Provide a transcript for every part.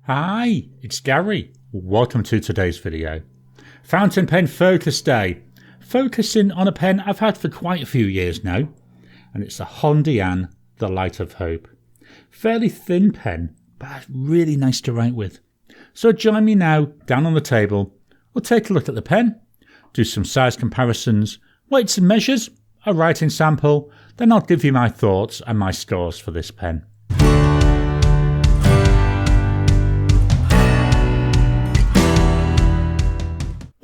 Hi, it's Gary. Welcome to today's video. Fountain pen focus day. Focusing on a pen I've had for quite a few years now. And it's the HongDian, the Light of Hope. Fairly thin pen, but really nice to write with. So join me now down on the table. We'll take a look at the pen, do some size comparisons, weights and measures, a writing sample, then I'll give you my thoughts and my scores for this pen.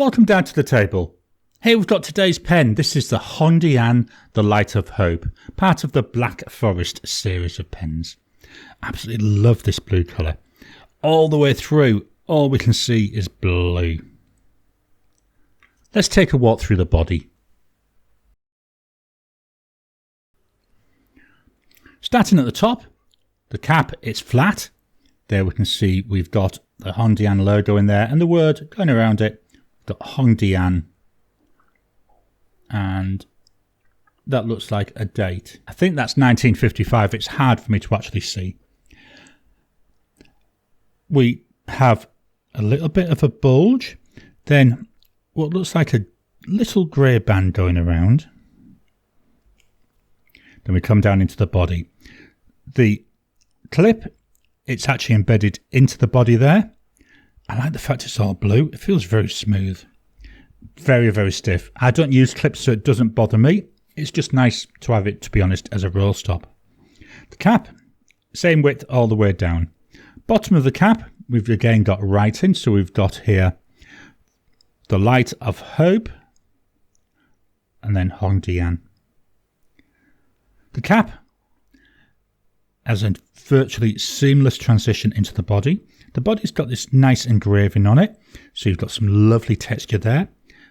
Welcome down to the table. Here we've got today's pen. This is the HongDian, the Light of Hope, part of the Black Forest series of pens. Absolutely love this blue colour. All the way through, all we can see is blue. Let's take a walk through the body. Starting at the top, the cap, it's flat. There we can see we've got the HongDian logo in there and the word going around it. We've got HongDian. And that looks like a date. I think that's 1955. It's hard for me to actually see. We have a little bit of a bulge. Then what looks like a little grey band going around. Then we come down into the body. The clip, it's actually embedded into the body there. I like the fact it's all blue. It feels very smooth. Very, very stiff. I don't use clips so it doesn't bother me. It's just nice to have it, to be honest, as a roll stop. The cap, same width all the way down. Bottom of the cap, we've again got writing. So we've got here the Light of Hope and then HongDian. The cap has a virtually seamless transition into the body. The body's got this nice engraving on it. So you've got some lovely texture there.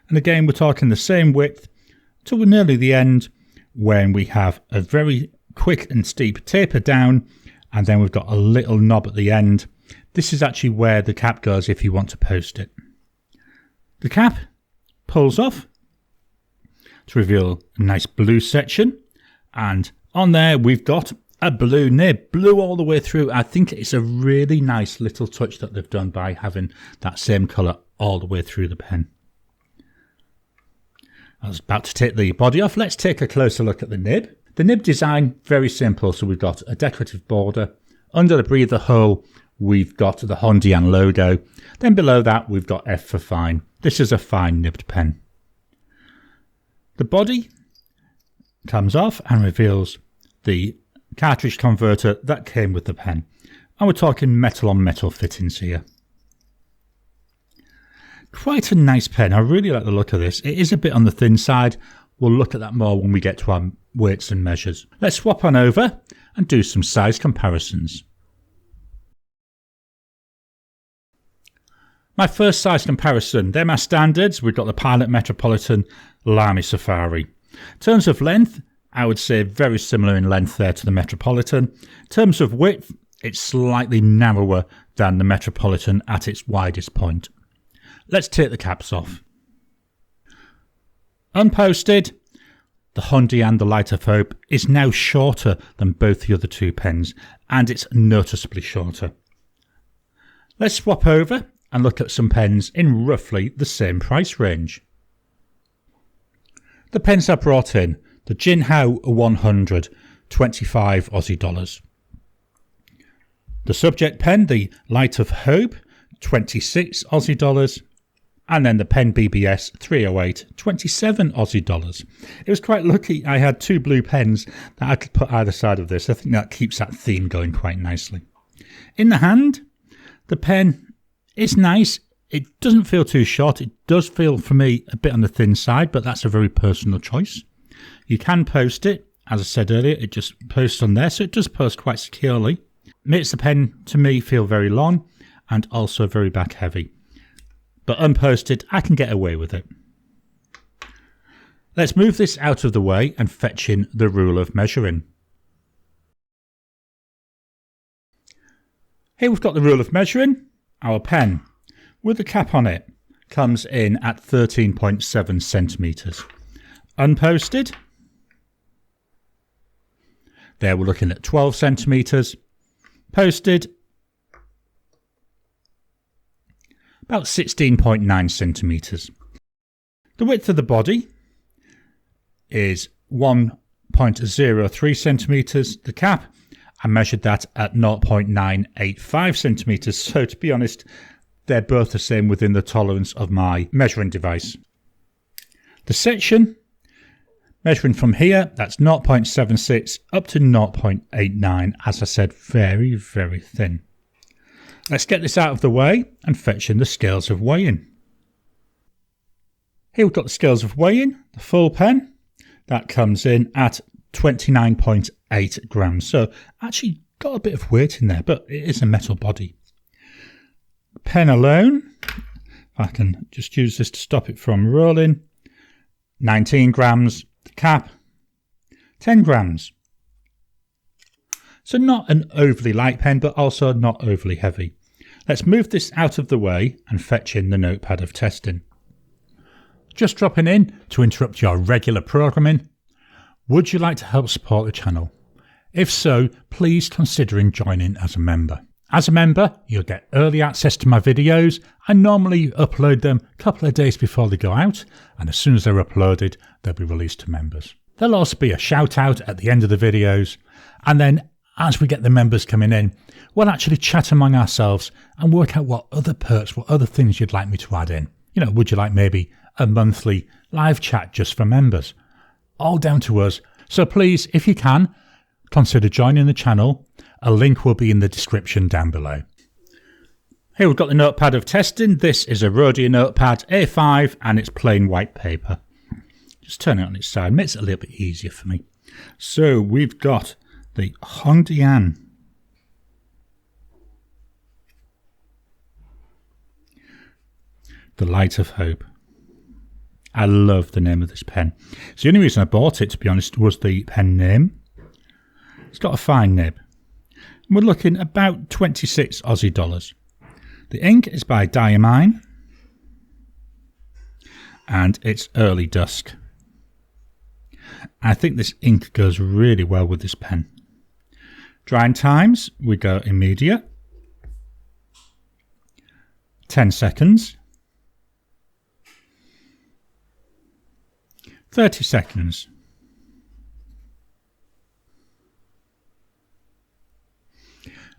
And again, we're talking the same width till we're nearly the end when we have a very quick and steep taper down. And then we've got a little knob at the end. This is actually where the cap goes if you want to post it. The cap pulls off to reveal a nice blue section. And on there, we've got a blue nib, blue all the way through. I think it's a really nice little touch that they've done by having that same colour all the way through the pen. I was about to take the body off. Let's take a closer look at the nib. The nib design, very simple. So we've got a decorative border. Under the breather hole, we've got the HongDian logo. Then below that, we've got F for fine. This is a fine nibbed pen. The body comes off and reveals the cartridge converter that came with the pen. And we're talking metal on metal fittings here. Quite a nice pen. I really like the look of this. It is a bit on the thin side. We'll look at that more when we get to our weights and measures. Let's swap on over and do some size comparisons. My first size comparison, they're my standards. We've got the Pilot Metropolitan, Lamy Safari. In terms of length, I would say very similar in length there to the Metropolitan. In terms of width, it's slightly narrower than the Metropolitan at its widest point. Let's take the caps off. Unposted, the HongDian, the Light of Hope, is now shorter than both the other two pens, and it's noticeably shorter. Let's swap over and look at some pens in roughly the same price range. The pens I brought in, the Jinhao 100, 25 Aussie dollars. The subject pen, the Light of Hope, 26 Aussie dollars. And then the Pen BBS 308, 27 Aussie dollars. It was quite lucky I had two blue pens that I could put either side of this. I think that keeps that theme going quite nicely. In the hand, the pen is nice. It doesn't feel too short. It does feel, for me, a bit on the thin side, but that's a very personal choice. You can post it. As I said earlier, it just posts on there, so it does post quite securely. Makes the pen, to me, feel very long and also very back heavy. But unposted, I can get away with it. Let's move this out of the way and fetch in the rule of measuring. Here we've got the rule of measuring. Our pen, with the cap on it, comes in at 13.7 centimetres. Unposted, there we're looking at 12 centimetres. Posted, about 16.9 centimetres. The width of the body is 1.03 centimetres. The cap, I measured that at 0.985 centimetres. So to be honest, they're both the same within the tolerance of my measuring device. The section, measuring from here, that's 0.76 up to 0.89. As I said, very, very thin. Let's get this out of the way and fetch in the scales of weighing. Here we've got the scales of weighing, the full pen. That comes in at 29.8 grams. So actually got a bit of weight in there, but it is a metal body. Pen alone, I can just use this to stop it from rolling. 19 grams. The cap, 10 grams. So not an overly light pen, but also not overly heavy. Let's move this out of the way and fetch in the notepad of testing. Just dropping in to interrupt your regular programming. Would you like to help support the channel? If so, please consider joining as a member. As a member, you'll get early access to my videos. I normally upload them a couple of days before they go out, and as soon as they're uploaded, they'll be released to members. There'll also be a shout out at the end of the videos, and then as we get the members coming in, we'll actually chat among ourselves and work out what other perks, what other things you'd like me to add in. You know, would you like maybe a monthly live chat just for members? All down to us. So please, if you can, consider joining the channel. A link will be in the description down below. Here we've got the notepad of testing. This is a Rhodia notepad A5 and it's plain white paper. Just turn it on its side, makes it a little bit easier for me. So we've got the HongDian The Light of Hope. I love the name of this pen. So the only reason I bought it, to be honest, was the pen name. It's got a fine nib. We're looking about 26 Aussie dollars. The ink is by Diamine and it's Early Dusk. I think this ink goes really well with this pen. Drying times, we go immediate. 10 seconds. 30 seconds.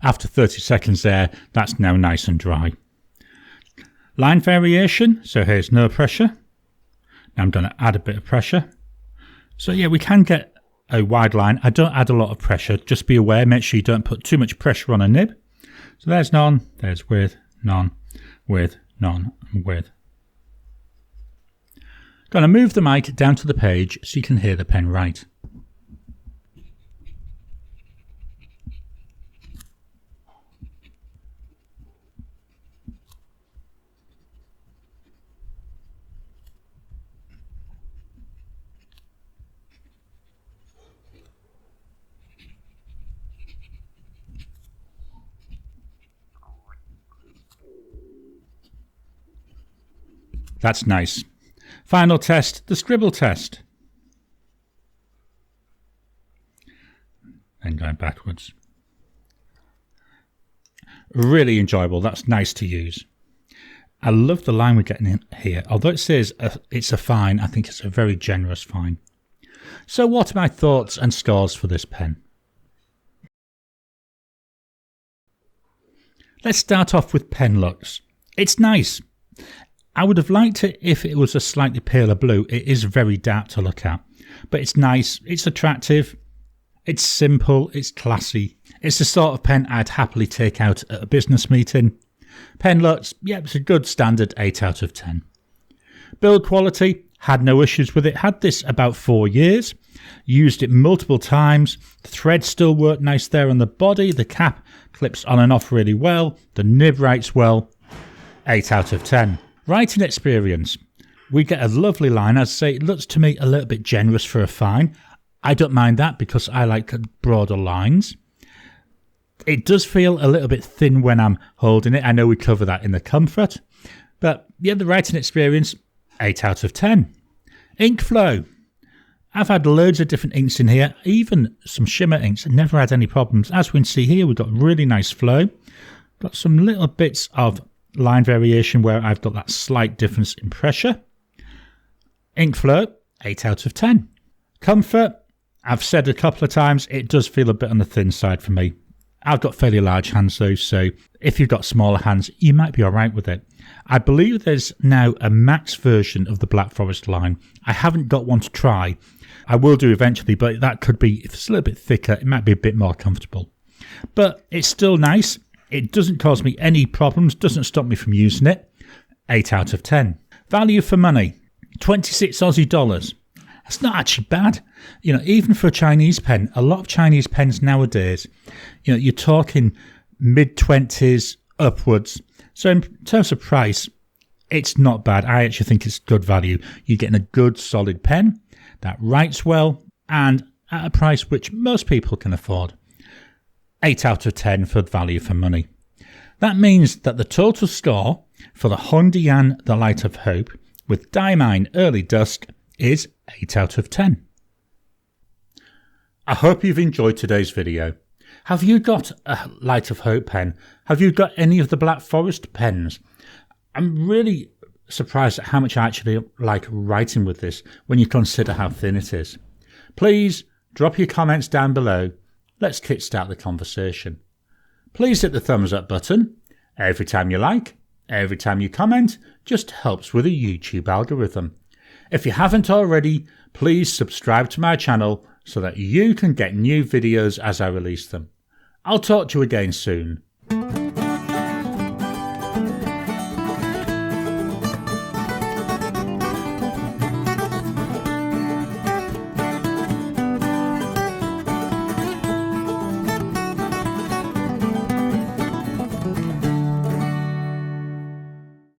After 30 seconds there, that's now nice and dry. Line variation, so here's no pressure. Now I'm going to add a bit of pressure. So yeah, we can get a wide line. I don't add a lot of pressure, just be aware, make sure you don't put too much pressure on a nib. So there's none, there's with, none, with, none, and with. Going to move the mic down to the page so you can hear the pen write. That's nice. Final test, the scribble test. And going backwards. Really enjoyable. That's nice to use. I love the line we're getting in here. Although it says it's a fine, I think it's a very generous fine. So what are my thoughts and scores for this pen? Let's start off with pen looks. It's nice. I would have liked it if it was a slightly paler blue. It is very dark to look at, but it's nice, it's attractive, it's simple, it's classy. It's the sort of pen I'd happily take out at a business meeting. Pen looks, yeah, it's a good standard 8 out of 10. Build quality, had no issues with it. Had this about 4 years, used it multiple times. The threads still work nice there on the body. The cap clips on and off really well. The nib writes well. 8 out of 10. Writing experience. We get a lovely line. As I say, it looks to me a little bit generous for a fine. I don't mind that because I like broader lines. It does feel a little bit thin when I'm holding it. I know we cover that in the comfort. But yeah, the writing experience, 8 out of 10. Ink flow. I've had loads of different inks in here, even some shimmer inks. I've never had any problems. As we can see here, we've got really nice flow. Got some little bits of line variation where I've got that slight difference in pressure. Ink flow, 8 out of 10. Comfort, I've said a couple of times, it does feel a bit on the thin side for me. I've got fairly large hands though, so if you've got smaller hands, you might be alright with it. I believe there's now a max version of the Black Forest line. I haven't got one to try. I will do eventually, but that could be, if it's a little bit thicker, it might be a bit more comfortable. But it's still nice. It doesn't cause me any problems, doesn't stop me from using it. 8 out of 10. Value for money, 26 Aussie dollars. That's not actually bad. You know, even for a Chinese pen, a lot of Chinese pens nowadays, you know, you're talking mid-20s upwards. So in terms of price, it's not bad. I actually think it's good value. You're getting a good solid pen that writes well and at a price which most people can afford. 8 out of 10 for value for money. That means that the total score for the HongDian The Light of Hope with Diamine Early Dusk is 8 out of 10. I hope you've enjoyed today's video. Have you got a Light of Hope pen? Have you got any of the Black Forest pens? I'm really surprised at how much I actually like writing with this when you consider how thin it is. Please drop your comments down below. Let's kickstart the conversation. Please hit the thumbs up button. Every time you like, every time you comment, just helps with the YouTube algorithm. If you haven't already, please subscribe to my channel so that you can get new videos as I release them. I'll talk to you again soon.